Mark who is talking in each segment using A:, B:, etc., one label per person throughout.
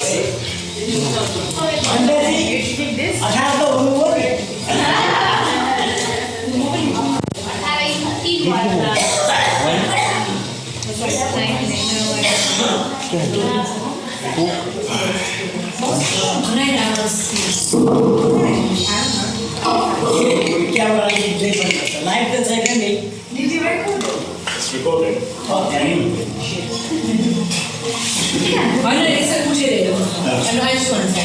A: Did you record it?
B: It's recording.
A: I just want to say.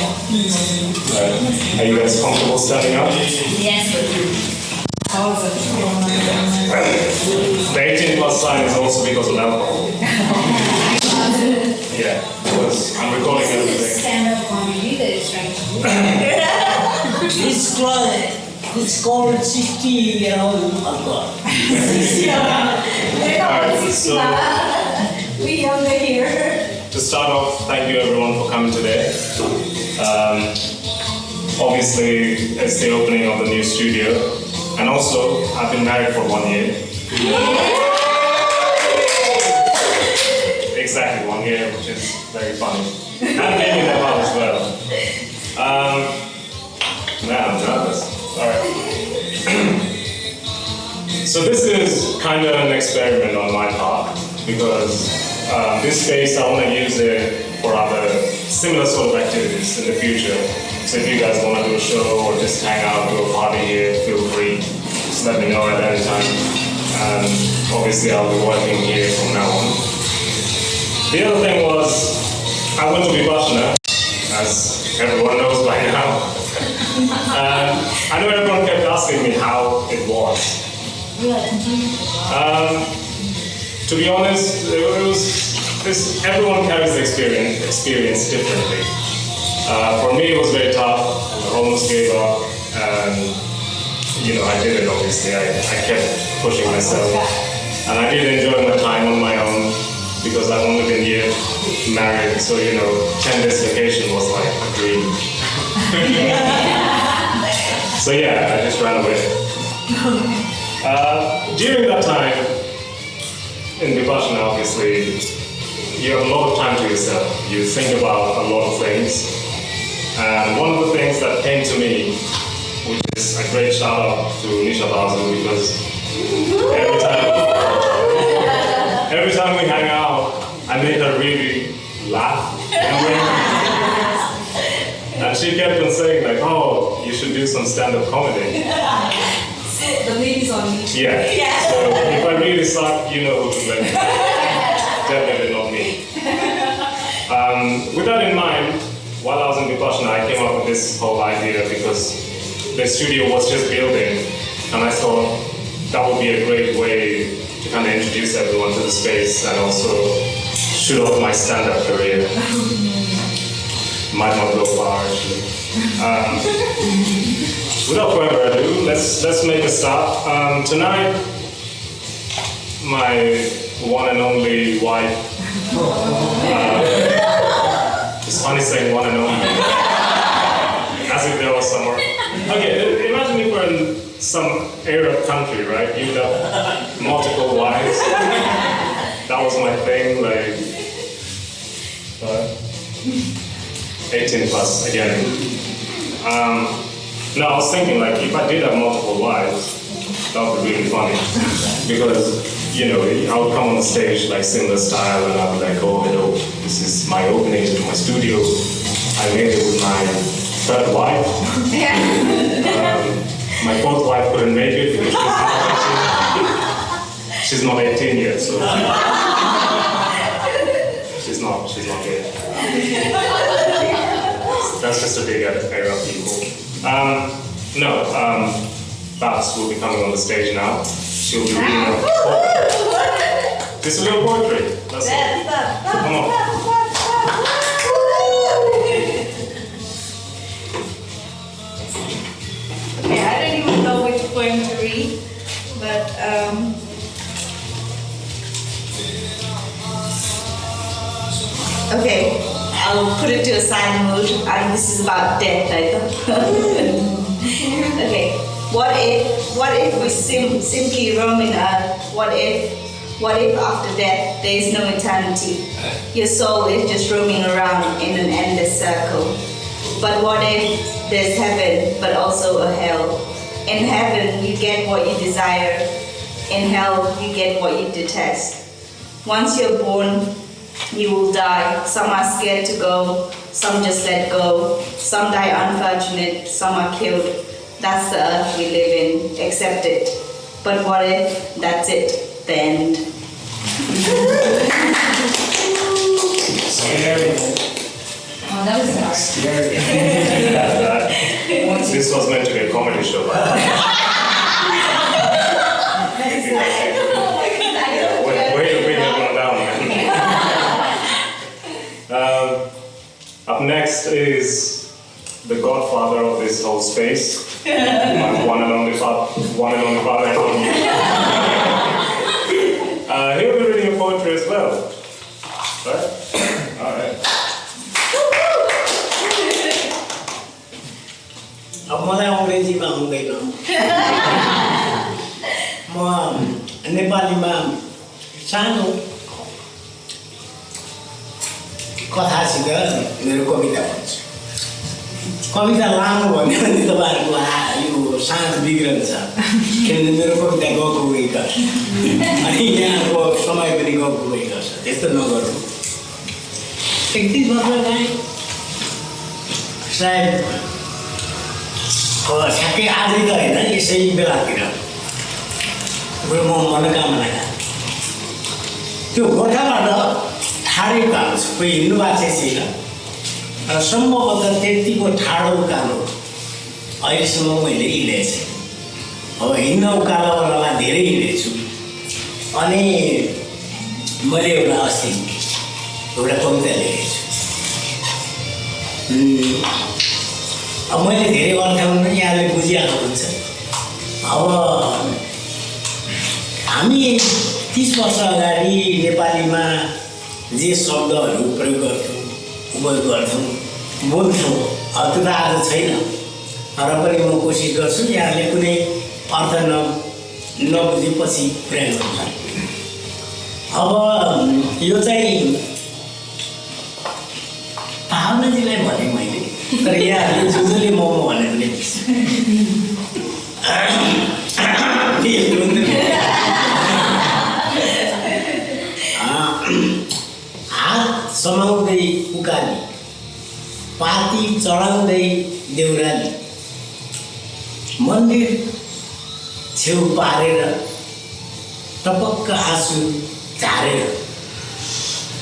B: Are you guys comfortable standing up?
A: Yes.
B: The 18 plus sign is also because of alcohol. Yeah, because I'm recording everything.
A: Stand-up comedy that is trying to do.
C: It's called 60-year-old alcohol.
B: Alright, so
A: We younger here.
B: to start off, thank you everyone for coming today. Obviously, it's the opening of the new studio, and also I've been married for 1 year. Exactly 1 year, which is very funny. And baby in the house as well. Man, I'm nervous. Alright. So this is kind of an experiment on my part, because this space, I want to use it for other similar sort of activities in the future. So if you guys want to do a show or just hang out, do a party here, feel free. Just let me know at any time. And obviously I'll be working here from now on. The other thing was, I went to Vipassana, as everyone knows by now. I know everyone kept asking me how it was. To be honest, everyone carries the experience differently. For me, it was very tough. I almost gave up, and I did it. Obviously, I kept pushing myself, and I did enjoy my time on my own because I've only been here married. So 10 days vacation was like a dream. So yeah, I just ran away. During that time in Vipassana, obviously, you have a lot of time to yourself. You think about a lot of things. And one of the things that came to me, which is a great shout out to Nisha Basu, because every time we hang out, I make her really laugh. And she kept on saying like, oh, you should do some stand-up comedy.
A: The ladies on me.
B: Yeah. So if I really suck, you know who to blame. Definitely not me. With that in mind, while I was in Vipassana, I came up with this whole idea because the studio was just building, and I thought that would be a great way to kind of introduce everyone to the space and also shoot off my stand-up career. Might not go far actually. Without further ado, let's make a start. Tonight, my one and only wife. It's funny saying one and only, as if there was somewhere. Okay, imagine if we're in some Arab country, right? You'd have multiple wives. That was my thing, like 18 plus again. No, I was thinking like if I did have multiple wives, that would be really funny. Because, I would come on the stage like similar style and I'd be like, oh, hello, this is my opening to my studio. I made it with my third wife. My fourth wife couldn't make it because she's not 18 yet, so she's not here. That's just a big era of people. Babs will be coming on the stage now. She'll be reading a poem. Just a little poetry. That's it. Come on.
A: Okay, I don't even know which poem to read, but okay, I'll put it to a silent mode. This is about death, I thought. Okay, what if we simply roam in a what if What if after death there is no eternity? Your soul is just roaming around in an endless circle. But what if there's heaven, but also a hell? In heaven, you get what you desire. In hell, you get what you detest. Once you're born, you will die. Some are scared to go, some just let go. Some die unfortunate, some are killed. That's the earth we live in, accept it. But what if that's it, the end?
D: Oh, that was dark.
C: Scary.
B: This was meant to be a comedy show. Way to bring everyone down, man. Up next is the godfather of this whole space. My one and only father. He'll be reading a poetry as well. Right? Alright.
C: अब मलाई अङ्ग्रेजीमा आउँदैन म नेपालीमा सानो कथासित मेरो कविता भन्छु कविता लामो भन्यो भने तपाईँहरूको यो साँझ बिग्रन्छ किनभने मेरो कविता गएको गई गर्छ अनि यहाँको समय पनि गएको गई गर्छ त्यस्तो नगर्नु 31 वर्ष गएँ सायद ठ्याक्कै आजै त होइन यसै बेलातिर म मनोकामना त्यो गोठाबाट ठाडै उकालो छ कोही हिँड्नु भएको छैन र सम्भवतः त्यतिको ठाडो उकालो अहिलेसम्म मैले हिँडेको छैन अब हिँड्न उकालोवालालाई धेरै हिँडेछु अनि मैले एउटा अस्ति एउटा कविता लेखेको छु अब मैले धेरै अर्थाउनु यहाँले बुझिहाल्नु हुन्छ अब हामी 30 वर्ष अगाडि नेपालीमा जे शब्दहरू प्रयोग गर्थ्यौँ उपयोग गर्थ्यौँ बोल्थ्यौँ अब त्यो त आज छैन र पनि म कोसिस गर्छु यहाँले कुनै अर्थ नबुझेपछि प्रयोग गर्नु अब यो चाहिँ भावनाजीलाई भने मैले तर यहाँहरूले जुजोले मोमो भने पनि हात समाउँदै उकाली पाती चढाउँदै देउराली मन्दिर छेउ पारेर टपक्क आँसु झारेर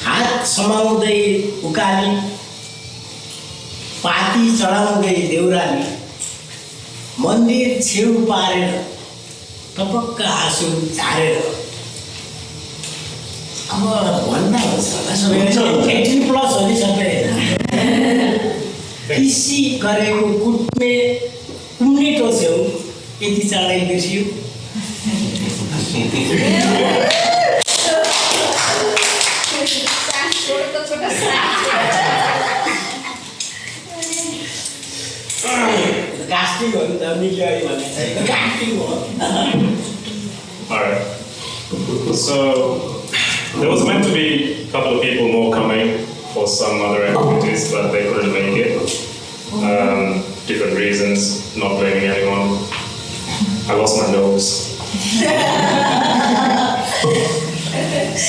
C: हात समाउँदै उकाली पाती चढाउँदै देउराली मन्दिर छेउ पारेर टपक्क आँसु झारेर अब भन्दा हुन्छ होला सबै 18+ हो नि सबै किसी गरेको कुट्ने कुम्नेटो छेउ यति चाँडै बिर्सियो कास्टिङ हो नि त मिल्यो भने कास्टिङ हो
B: Alright. So there was meant to be a couple of people more coming for some other activities, but they couldn't make it. Different reasons, not blaming anyone. I lost my nose.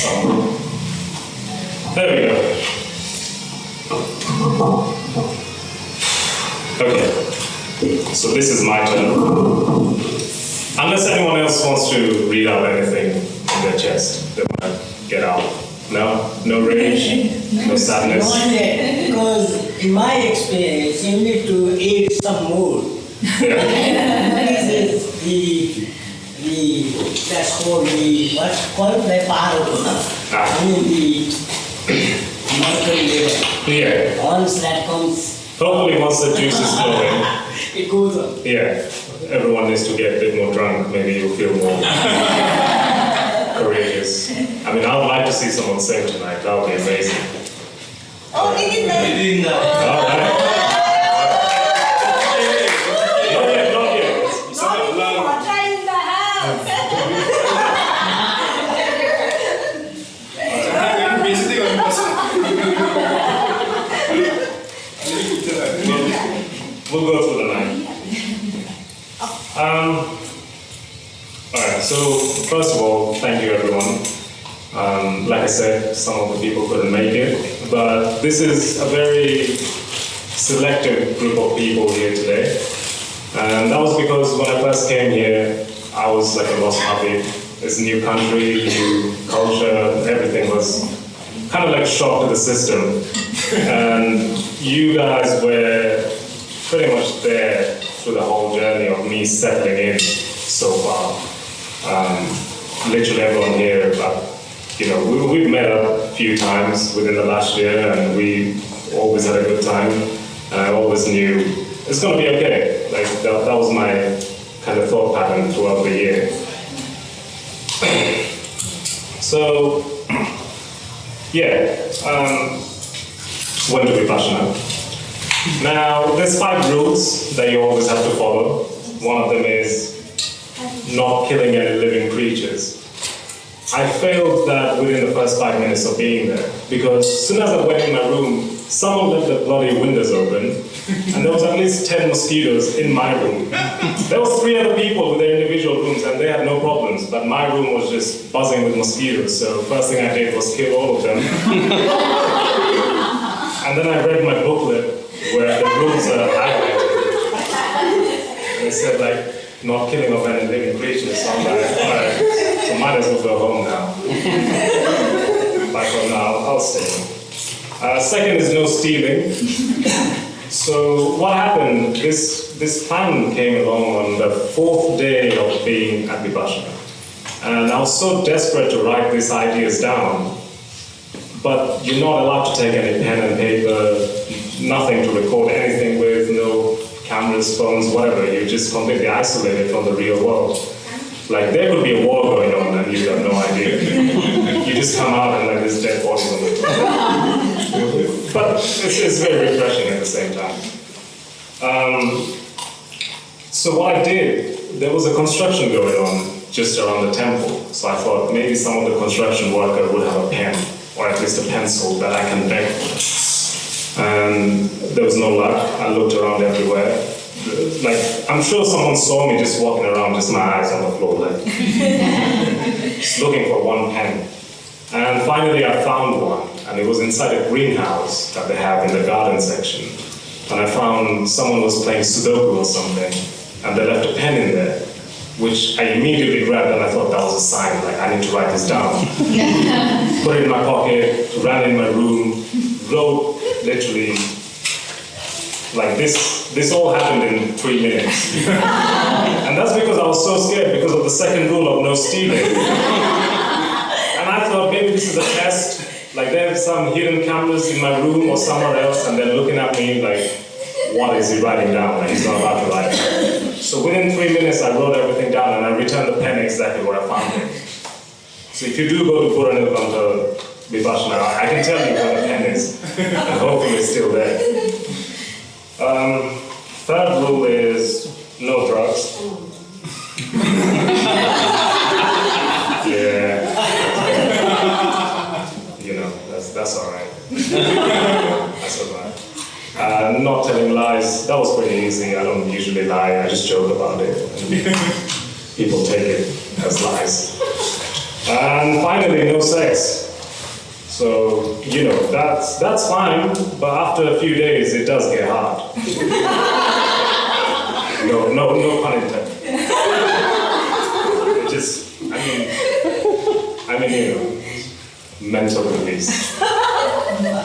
B: So, there we go. Okay, so this is my turn. Unless anyone else wants to read out anything in their chest, they want to get out. No? No rage? No sadness?
C: Not yet, because in my experience, you need to aid some mood. This is that's called what's called the power. I mean the mercury level.
B: Yeah.
C: Once that comes,
B: Hopefully once the juice is flowing,
C: it goes on.
B: yeah, everyone needs to get a bit more drunk. Maybe you'll feel more courageous. I mean, I would like to see someone sing tonight. That would be amazing.
A: Oh, we did that.
B: All right. Not yet, not yet.
A: Not in the house.
B: we'll go through the 9. Alright, so first of all, thank you everyone. Like I said, some of the people couldn't make it, but this is a very selective group of people here today. And that was because when I first came here, I was like a lost puppy. It's a new country, new culture, everything was kind of like a shock to the system. And you guys were pretty much there through the whole journey of me settling in so far. Literally everyone here, but we've met up a few times within the last year, and we always had a good time. And I always knew it's going to be okay. Like that was my kind of thought pattern throughout the year. So, yeah, when to be passionate. Now, there's 5 rules that you always have to follow. One of them is not killing any living creatures. I failed that within the first 5 minutes of being there, because as soon as I went in my room, someone left the bloody windows open, and there was at least 10 mosquitoes in my room. There was 3 other people with their individual rooms, and they had no problems, but my room was just buzzing with mosquitoes, so first thing I did was kill all of them. And then I read my booklet, where the rules are highlighted. And it said, like, not killing of any living creatures, so I'm like, alright, so might as well go home now. But for now, I'll stay. Second is no stealing. So what happened, this plan came along on the 4th day of being at Vipassana. And I was so desperate to write these ideas down, but you're not allowed to take any pen and paper, nothing to record anything with, no cameras, phones, whatever. You're just completely isolated from the real world. Like there could be a war going on and you have no idea. You just come out and like there's dead bodies on the floor. But it's very refreshing at the same time. So what I did, there was a construction going on just around the temple. So I thought maybe some of the construction worker would have a pen, or at least a pencil that I can beg for. And there was no luck. I looked around everywhere. Like, I'm sure someone saw me just walking around, just my eyes on the floor, like, just looking for one pen. And finally I found one, and it was inside a greenhouse that they have in the garden section. And I found someone was playing Sudoku or something, and they left a pen in there, which I immediately grabbed, and I thought that was a sign, like, I need to write this down. Put it in my pocket, ran in my room, wrote literally, like this all happened in 3 minutes. And that's because I was so scared because of the second rule of no stealing. And I thought maybe this is a test, like there's some hidden cameras in my room or somewhere else, and they're looking at me like, what is he writing down? Like he's not allowed to write. So within 3 minutes I wrote everything down and I returned the pen exactly where I found it. So if you do go to Oneiro Fun Booth, Vipassana, I can tell you where the pen is, and hopefully it's still there. Third rule is no drugs. Yeah. That's all right. That's all right. Not telling lies, that was pretty easy. I don't usually lie, I just joke about it. And people take it as lies. And finally, no sex. So, that's fine, but after a few days, it does get hard. No pun intended. It just, mental release.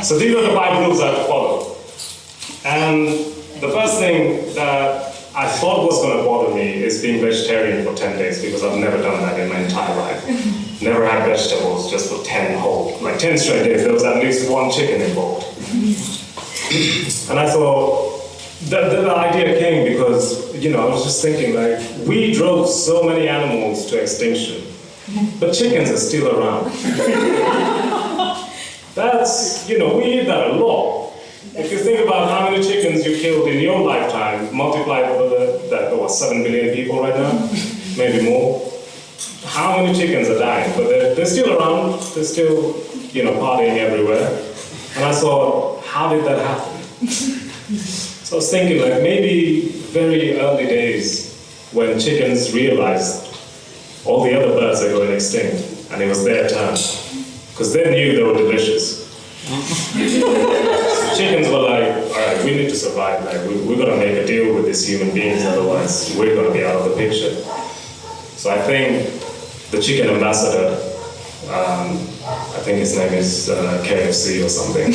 B: So these are the 5 rules I have to follow. And the first thing that I thought was going to bother me is being vegetarian for 10 days, because I've never done that in my entire life. Never had vegetables just for 10 straight days. There was at least 1 chicken involved. And I thought, the idea came because, I was just thinking, like, we drove so many animals to extinction, but chickens are still around. That's, we eat that a lot. If you think about how many chickens you killed in your lifetime, multiply that, 7 billion people right now, maybe more. How many chickens are dying? But they're still around, they're still, partying everywhere. And I thought, how did that happen? So I was thinking like maybe very early days when chickens realized all the other birds are going extinct and it was their turn. Because they knew they were delicious. Chickens were like, all right, we need to survive. Like, we're gonna make a deal with these human beings, otherwise we're gonna be out of the picture. So I think the chicken ambassador, I think his name is KFC or something.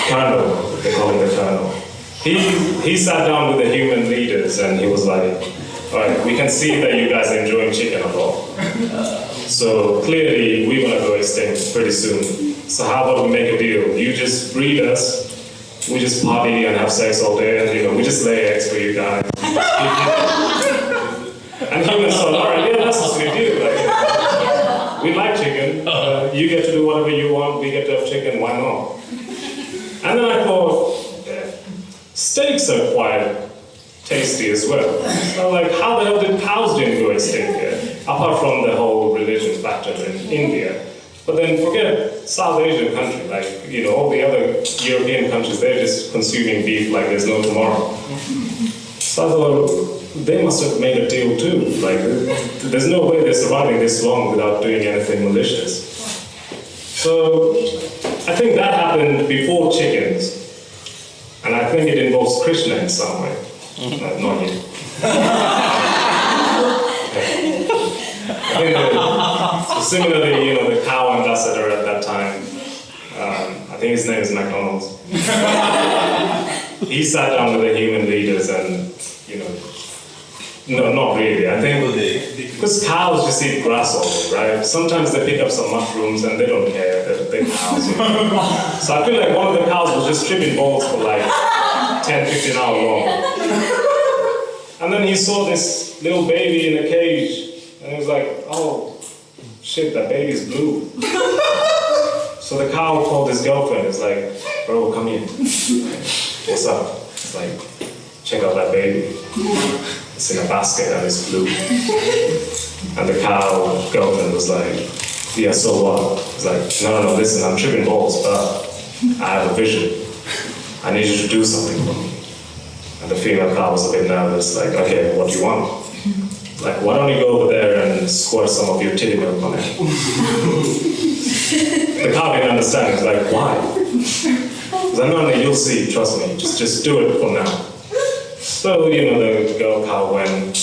B: Colonel, they call him the Colonel. He sat down with the human leaders and he was like, all right, we can see that you guys are enjoying chicken a lot. So clearly we're gonna go extinct pretty soon. So how about we make a deal? You just breed us, we just party and have sex all day, and we just lay eggs for you guys. And humans thought, all right, yeah, that's a good deal. Like, we like chicken. You get to do whatever you want. We get to have chicken. Why not? And then I thought, steaks are quite tasty as well. So like, how the hell did cows didn't go extinct here? Apart from the whole religion factor in India. But then forget South Asian country, like, all the other European countries, they're just consuming beef like there's no tomorrow. So I thought, they must have made a deal too. Like, there's no way they're surviving this long without doing anything malicious. So I think that happened before chickens. And I think it involves Krishna in some way. Not you. I think similarly, the cow ambassador at that time, I think his name is McDonald's. He sat down with the human leaders and, no, not really. I think because cows just eat grass all day, right? Sometimes they pick up some mushrooms and they don't care. They're cows. So I feel like one of the cows was just tripping balls for like 10, 15 hours long. And then he saw this little baby in a cage. And he was like, oh, shit, that baby's blue. So the cow called his girlfriend. He's like, bro, come here. What's up? It's like, check out that baby. It's in a basket and it's blue. And the cow girlfriend was like, yeah, so what? He's like, no, listen, I'm tripping balls, but I have a vision. I need you to do something for me. And the female cow was a bit nervous, like, okay, what do you want? Like, why don't you go over there and squirt some of your titty milk on it? The cow didn't understand. He's like, why? He's like, no, you'll see, trust me. Just do it for now. So, the girl cow went,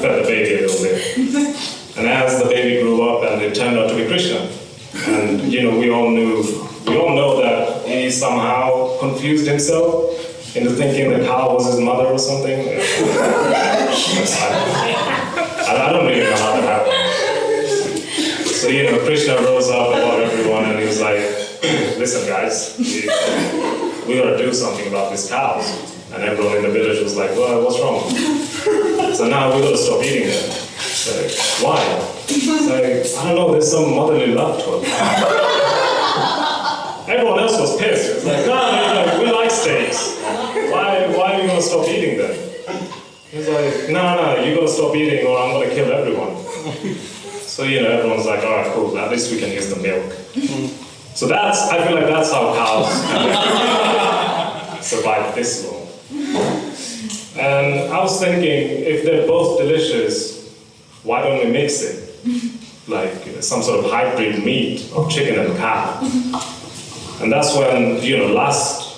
B: fed the baby a little bit. And as the baby grew up, and it turned out to be Krishna. And, we all know that he somehow confused himself into thinking the cow was his mother or something. I don't really know how that happened. So, Krishna rose up above everyone and he was like, listen guys, we gotta do something about these cows. And everyone in the village was like, well, what's wrong? So now we gotta stop eating them. It's like, why? It's like, I don't know, there's some motherly love to it. Everyone else was pissed. It's like, no, we like steaks. Why are you gonna stop eating them? He's like, no, you gotta stop eating or I'm gonna kill everyone. So, everyone's like, all right, cool, at least we can use the milk. So I feel like that's how cows survive this long. And I was thinking, if they're both delicious, why don't we mix it? Like some sort of hybrid meat of chicken and cow. And that's when,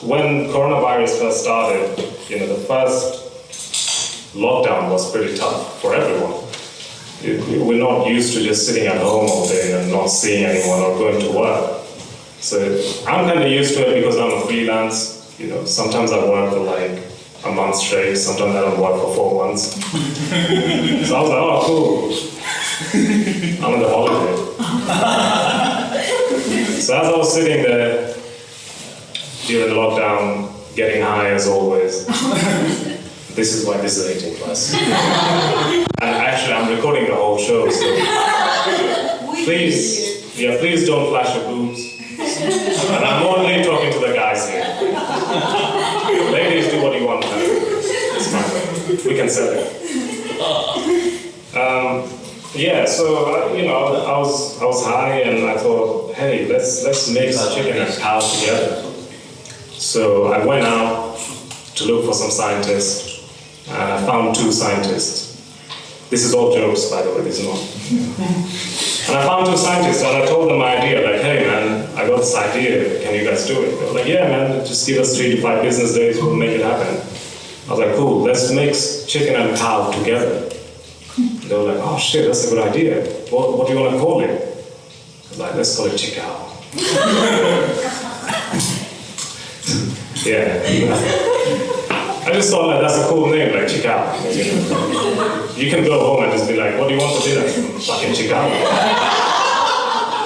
B: when coronavirus first started, the first lockdown was pretty tough for everyone. We're not used to just sitting at home all day and not seeing anyone or going to work. So I'm kind of used to it because I'm a freelance. Sometimes I work for like a month straight, sometimes I don't work for 4 months. So I was like, oh, cool. I'm on the holiday. So as I was sitting there during lockdown, getting high as always, this is why this is 18 plus. And actually, I'm recording the whole show, so please don't flash your boobs. And I'm only talking to the guys here. Ladies, do what you want. It's fine. We can sell it. So I was high and I thought, hey, let's mix chicken and cow together. So I went out to look for some scientists, and I found 2 scientists. This is all jokes, by the way, this is not. And I found 2 scientists, and I told them my idea, like, hey man, I got this idea, can you guys do it? They were like, yeah man, just give us 3 to 5 business days, we'll make it happen. I was like, cool, let's mix chicken and cow together. They were like, oh shit, that's a good idea. What do you want to call it? I was like, let's call it Chickow. Yeah. I just thought like, that's a cool name, like Chickow. You can go home and just be like, what do you want for dinner? Fucking Chickow.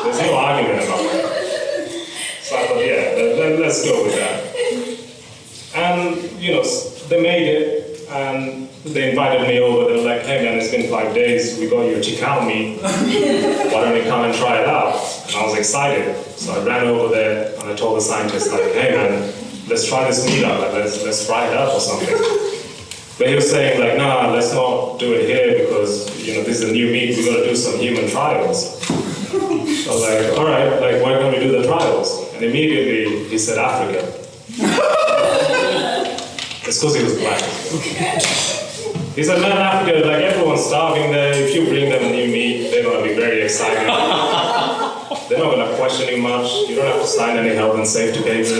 B: There's no argument about that. So I thought, yeah, let's go with that. And, they made it, and they invited me over. They were like, hey man, it's been 5 days, we got your Chickow meat. Why don't you come and try it out? And I was excited. So I ran over there, and I told the scientist, like, hey man, let's try this meat out, like, let's fry it up or something. But he was saying like, nah, let's not do it here because, this is a new meat, we gotta do some human trials. I was like, all right, like, where can we do the trials? And immediately he said Africa. It's because he was black. He said, man, Africa, like, everyone's starving there. If you bring them a new meat, they're gonna be very excited. They're not gonna question you much. You don't have to sign any health and safety papers. I'm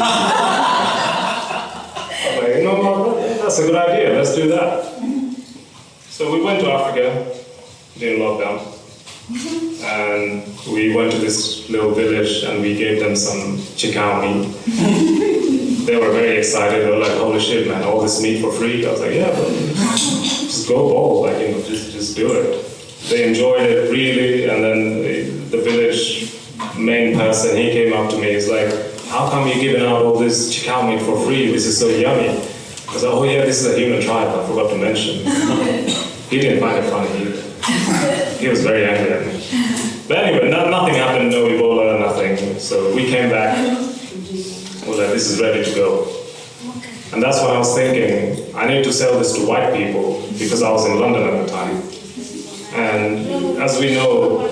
B: like, what? That's a good idea. Let's do that. So we went to Africa during lockdown, and we went to this little village, and we gave them some Chickow meat. They were very excited. They were like, holy shit, man, all this meat for free? I was like, yeah, but just go bold, like, just do it. They enjoyed it really, and then the village main person, he came up to me, he's like, how come you're giving out all this Chickow meat for free? This is so yummy. I was like, oh yeah, this is a human trial, I forgot to mention. He didn't find it funny either. He was very angry at me. But anyway, nothing happened, no Ebola, nothing. So we came back, we're like, this is ready to go. And that's when I was thinking, I need to sell this to white people, because I was in London at the time. And as we know,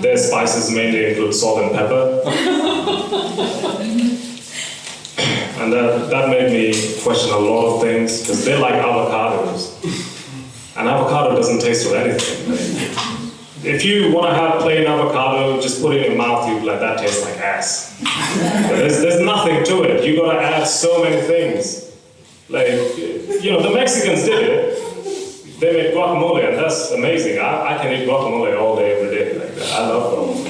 B: their spices mainly include salt and pepper. And that made me question a lot of things, because they like avocados. And avocado doesn't taste of anything. If you want to have plain avocado, just put it in your mouth, you'll be like, that tastes like ass. But there's nothing to it. You gotta add so many things. Like, the Mexicans did it. They made guacamole, and that's amazing. I can eat guacamole all day, every day. Like that. I love guacamole.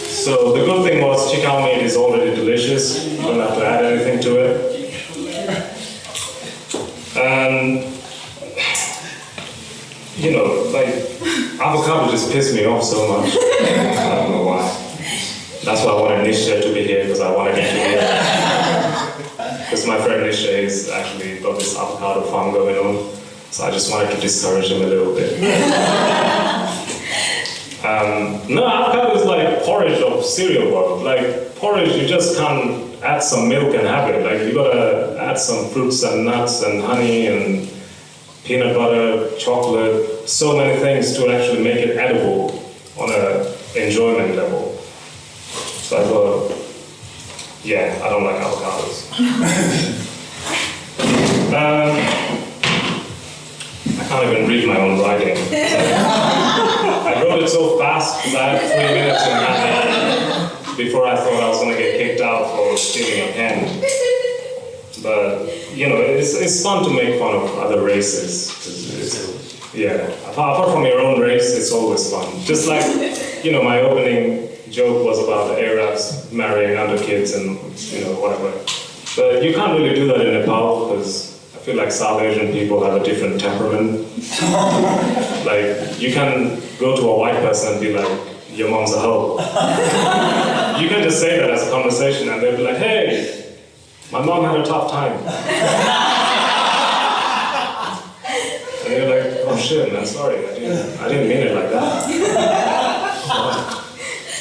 B: So the good thing was Chickow meat is already delicious. You don't have to add anything to it. And avocado just pissed me off so much. I don't know why. That's why I wanted Nisha to be here, because I wanted him to be here. Because my friend Nisha is actually got this avocado farm going on, so I just wanted to discourage him a little bit. No, avocado is like porridge of cereal world. Like porridge, you just can't add some milk and have it. Like you gotta add some fruits and nuts and honey and peanut butter, chocolate, so many things to actually make it edible on a enjoyment level. So I thought, yeah, I don't like avocados. I can't even read my own writing. I wrote it so fast because I had 3 minutes in my head before I thought I was going to get kicked out for stealing a pen. But, it's fun to make fun of other races. Apart from your own race, it's always fun. Just like, my opening joke was about the Arabs marrying other kids and, whatever. But you can't really do that in Nepal because I feel like South Asian people have a different temperament. Like, you can go to a white person and be like, your mom's a hoe. You can just say that as a conversation and they'll be like, hey, my mom had a tough time. And you're like, oh shit, man, sorry, I didn't mean it like that.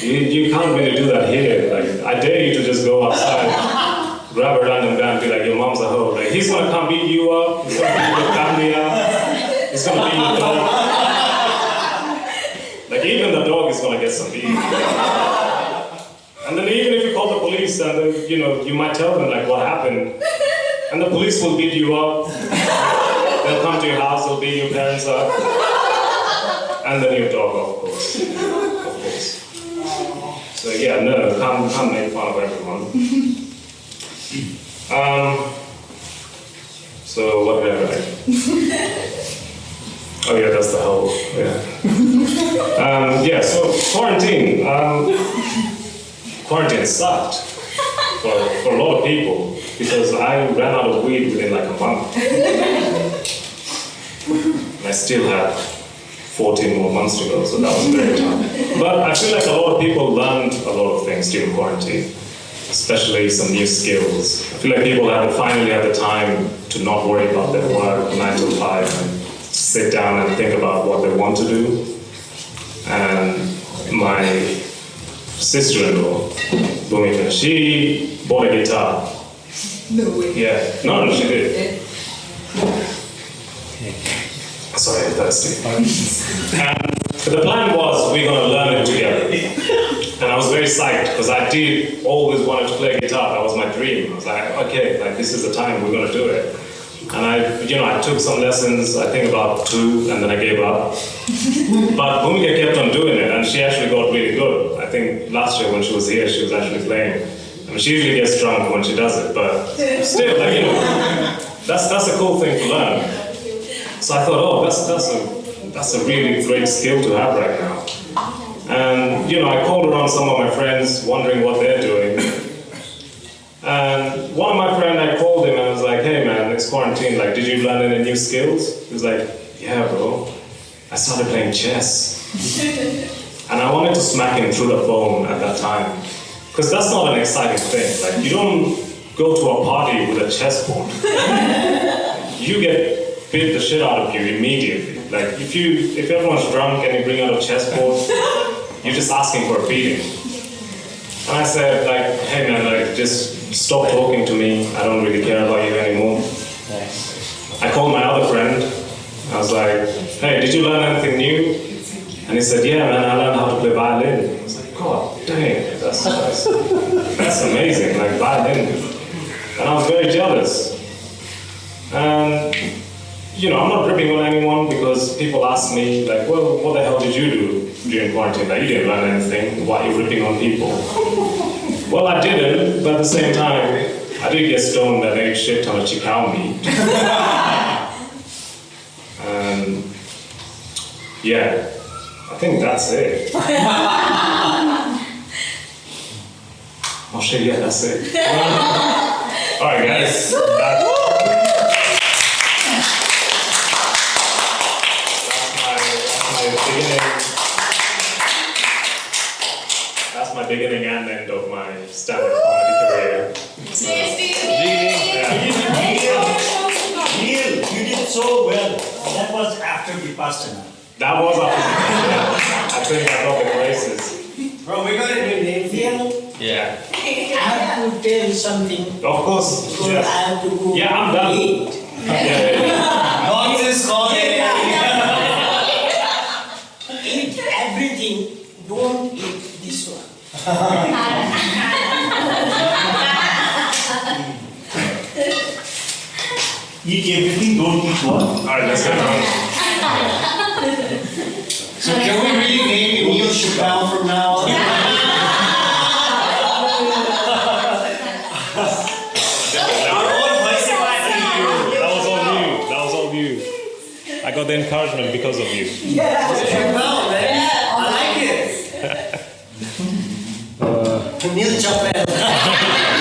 B: You can't really do that here. Like, I dare you to just go outside, grab a random guy and be like, your mom's a hoe. Like, he's gonna come beat you up, he's gonna beat your family up, he's gonna beat your dog. Like, even the dog is gonna get some beating. And then even if you call the police, police, and then, you might tell them like what happened, and the police will beat you up. They'll come to your house, they'll beat your parents up, and then your dog, of course. So yeah, no, can't make fun of everyone. So what did I write? Oh yeah, that's the whole, yeah. So quarantine. Quarantine sucked for a lot of people because I ran out of weed within like a month. And I still had 14 more months to go, so that was very tough. But I feel like a lot of people learned a lot of things during quarantine, especially some new skills. I feel like people finally had the time to not worry about their work 9 to 5 and sit down and think about what they want to do. And my sister-in-law, Bhumika, she bought a guitar.
D: No way.
B: Yeah, no, she did. Sorry, I'm thirsty. But the plan was we're going to learn it together. And I was very psyched because I did always wanted to play guitar. That was my dream. I was like, okay, like this is the time we're going to do it. And I took some lessons, I think about 2, and then I gave up. But Bhumika kept on doing it, and she actually got really good. I think last year when she was here, she was actually playing. I mean, she usually gets drunk when she does it, but still, like, that's a cool thing to learn. So I thought, oh, that's a really great skill to have right now. And I called around some of my friends, wondering what they're doing. And one of my friends, I called him and I was like, hey man, it's quarantine, like, did you learn any new skills? He was like, yeah bro, I started playing chess. And I wanted to smack him through the phone at that time. Because that's not an exciting thing. Like, you don't go to a party with a chessboard. You get beat the shit out of you immediately. Like, if everyone's drunk and you bring out a chessboard, you're just asking for a beating. And I said, like, hey man, like, just stop talking to me. I don't really care about you anymore. I called my other friend. I was like, hey, did you learn anything new? And he said, yeah man, I learned how to play violin. I was like, God dang, that's amazing, like violin. And I was very jealous. And I'm not ripping on anyone because people ask me, like, well, what the hell did you do during quarantine? Like, you didn't learn anything. Why are you ripping on people? Well, I didn't, but at the same time, I did get stoned and ate shit ton of chikao meat. And yeah, I think that's it. Oh shit, yeah, that's it. All right, guys. That's my beginning and end of my stand-up comedy career.
C: Neil, you did so well. That was after Vipassana.
B: That was after I think I got the braces.
C: Bro, we got a new name for you.
B: Yeah.
C: I have to tell something.
B: Of course.
C: Because
B: Yes.
C: I have to go
B: Yeah, I'm done.
C: eat.
B: Yeah.
C: Nonsense, eat everything. Don't eat this one.
E: Eat everything, don't eat one.
B: Alright, let's get on.
C: So can we really name you Neil Chappelle from now on?
B: That was all you. I got the encouragement because of you.
C: Chappelle, man. I like it. Neil Chappelle.